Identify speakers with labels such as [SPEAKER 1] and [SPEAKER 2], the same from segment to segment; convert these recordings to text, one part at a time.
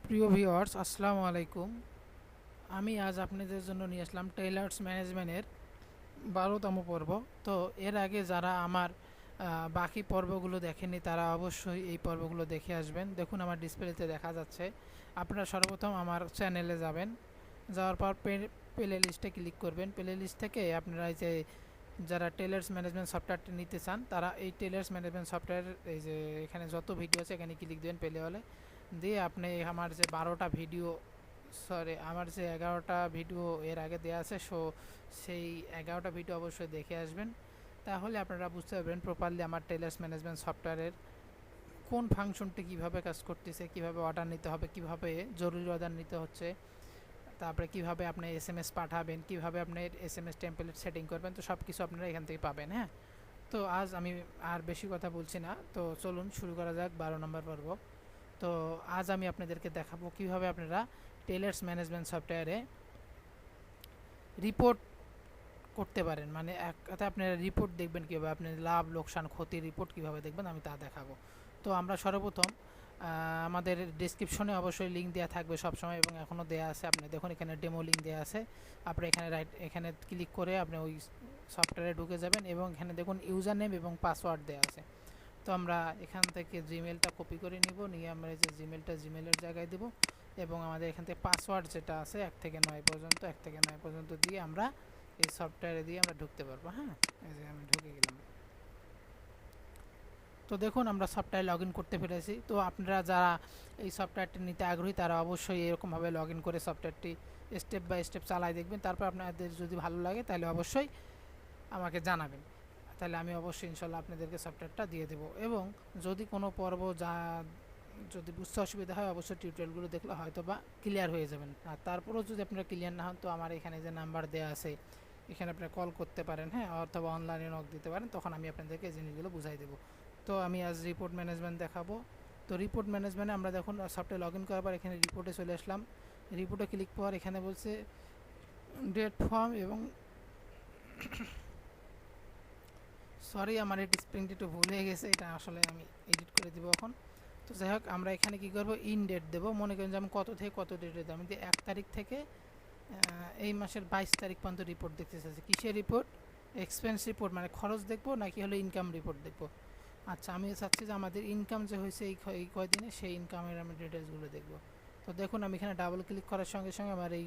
[SPEAKER 1] প্রিয় ভিউয়ার্স, আসসালামু আলাইকুম। আমি আজ আপনাদের জন্য নিয়ে আসলাম টেইলার্স ম্যানেজমেন্টের 12তম পর্ব। তো এর আগে যারা আমার বাকি পর্বগুলো দেখেনি তারা অবশ্যই এই পর্বগুলো দেখে আসবেন। দেখুন, আমার ডিসপ্লেতে দেখা যাচ্ছে। আপনারা সর্বপ্রথম আমার চ্যানেলে যাবেন, যাওয়ার পর প্লে লিস্টে ক্লিক করবেন। প্লে লিস্ট থেকে আপনারা এই যে যারা টেইলার্স ম্যানেজমেন্ট সফটওয়্যারটি নিতে চান তারা এই টেইলার্স ম্যানেজমেন্ট সফটওয়্যার এই যে এখানে যত ভিডিও আছে এখানে ক্লিক দেবেন প্লে হলে দিয়ে আপনি আমার যে 11টা ভিডিও এর আগে দেওয়া আছে, সেই 11টা ভিডিও অবশ্যই দেখে আসবেন। তাহলে আপনারা বুঝতে পারবেন প্রপারলি আমার টেইলার্স ম্যানেজমেন্ট সফটওয়্যারের কোন ফাংশনটি কীভাবে কাজ করতেছে, কীভাবে অর্ডার নিতে হবে, কীভাবে জরুরি অর্ডার নিতে হচ্ছে, তারপরে কীভাবে আপনি এসএমএস পাঠাবেন, কীভাবে আপনি এসএমএস টেমপ্লেট সেটিং করবেন। তো সব কিছু আপনারা এখান থেকে পাবেন। হ্যাঁ, তো আজ আমি আর বেশি কথা বলছি না, তো চলুন শুরু করা যাক 12 নম্বর পর্ব। তো আজ আমি আপনাদেরকে দেখাবো কীভাবে আপনারা টেইলার্স ম্যানেজমেন্ট সফটওয়্যারে রিপোর্ট করতে পারেন। মানে এক কথায় আপনারা রিপোর্ট দেখবেন কীভাবে, আপনি লাভ লোকসান ক্ষতির রিপোর্ট কীভাবে দেখবেন আমি তা দেখাবো। তো আমরা সর্বপ্রথম আমাদের ডেসক্রিপশনে অবশ্যই লিঙ্ক দেওয়া থাকবে সবসময়, এবং এখনও দেওয়া আছে। আপনি দেখুন এখানে ডেমো লিঙ্ক দেওয়া আছে। আপনি এখানে ক্লিক করে আপনি ওই সফটওয়্যারে ঢুকে যাবেন, এবং এখানে দেখুন ইউজার নেম এবং পাসওয়ার্ড দেওয়া আছে। তো আমরা এখান থেকে জিমেলটা কপি করে নিব, নিয়ে আমরা এই যে জিমেলের জায়গায় দেব, এবং আমাদের এখান থেকে পাসওয়ার্ড যেটা আছে 1 থেকে 9 পর্যন্ত দিয়ে আমরা এই সফটওয়্যারে দিয়ে আমরা ঢুকতে পারবো। হ্যাঁ, এই যে আমি ঢুকে গেলাম। তো দেখুন আমরা সফটওয়্যার লগ ইন করতে পেরেছি। তো আপনারা যারা এই সফটওয়্যারটি নিতে আগ্রহী তারা অবশ্যই এরকমভাবে লগ ইন করে সফটওয়্যারটি স্টেপ বাই স্টেপ চালাই দেখবেন। তারপর আপনাদের যদি ভালো লাগে তাহলে অবশ্যই আমাকে জানাবেন, তাহলে আমি অবশ্যই ইনশাল্লাহ আপনাদেরকে সফটওয়্যারটা দিয়ে দেবো। এবং যদি কোনো পর্ব যদি বুঝতে অসুবিধা হয় অবশ্যই টিউটোরিয়ালগুলো দেখলে হয়তো বা ক্লিয়ার হয়ে যাবেন। আর তারপরেও যদি আপনারা ক্লিয়ার না হন তো আমার এখানে যে নাম্বার দেওয়া আছে এখানে আপনারা কল করতে পারেন, হ্যাঁ, অথবা অনলাইনে নক দিতে পারেন, তখন আমি আপনাদেরকে এই জিনিসগুলো বুঝাই দেবো। তো আমি আজ রিপোর্ট ম্যানেজমেন্ট দেখাবো। তো রিপোর্ট ম্যানেজমেন্টে আমরা দেখুন সফটওয়্যার লগ ইন করার পর এখানে রিপোর্টে চলে আসলাম। রিপোর্টে ক্লিক করার এখানে বলছে ডেট ফর্ম, এবং সরি আমার এই স্প্রিংটি একটু ভুল হয়ে গেছে, এটা আসলে আমি এডিট করে দিব এখন। তো যাই হোক, আমরা এখানে কী করবো, ইন ডেট দেবো। মনে করেন যে আমি কত থেকে কত ডেটে দেবো, আমি 1 তারিখ থেকে এই মাসের 22 তারিখ পর্যন্ত রিপোর্ট দেখতে চাইছি। কিসের রিপোর্ট? এক্সপেন্স রিপোর্ট, মানে খরচ দেখবো নাকি হলো ইনকাম রিপোর্ট দেখবো। আচ্ছা, আমি চাচ্ছি যে আমাদের ইনকাম যে হয়েছে এই কয়দিনে সেই ইনকামের আমি ডিটেলসগুলো দেখবো। তো দেখুন আমি এখানে ডাবল ক্লিক করার সঙ্গে সঙ্গে আমার এই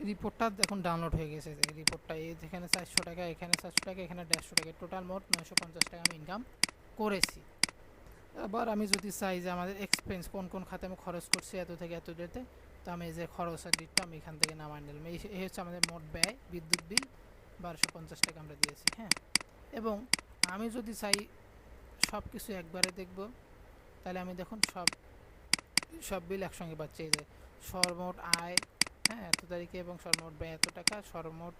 [SPEAKER 1] রিপোর্টটা দেখুন ডাউনলোড হয়ে গেছে। এই রিপোর্টটা যেখানে 400 টাকা, এখানে 400 টাকা, এখানে 150 টাকা, টোটাল মোট 950 টাকা আমি ইনকাম করেছি। আবার আমি যদি চাই যে আমাদের এক্সপেন্স কোন কোন খাতে আমি খরচ করছি এত থেকে এত ডেটে, তো আমি এই যে খরচের ডিটটা আমি এখান থেকে নামাই নিলাম। এই হচ্ছে আমাদের মোট ব্যয়। বিদ্যুৎ বিল 1250 টাকা আমরা দিয়েছি। হ্যাঁ, এবং আমি যদি চাই সব কিছু একবারে দেখব, তাহলে আমি দেখুন সব বিল একসঙ্গে পাচ্ছি। এই যে সর্বমোট আয়, হ্যাঁ, এত তারিখে, এবং সর্বমোট ব্যয় এত টাকা, সর্বমোট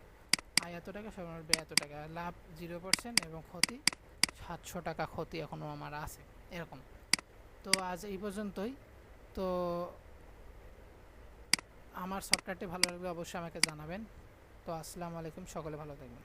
[SPEAKER 1] আয় এত টাকা, সর্বমোট ব্যয় এত টাকা, লাভ 0%, এবং ক্ষতি 700 টাকা ক্ষতি এখনও আমার আছে, এরকম। তো আজ এই পর্যন্তই। তো আমার সফটওয়্যারটি ভালো লাগলে অবশ্যই আমাকে জানাবেন। তো আসসালামু আলাইকুম, সকলে ভালো থাকবেন।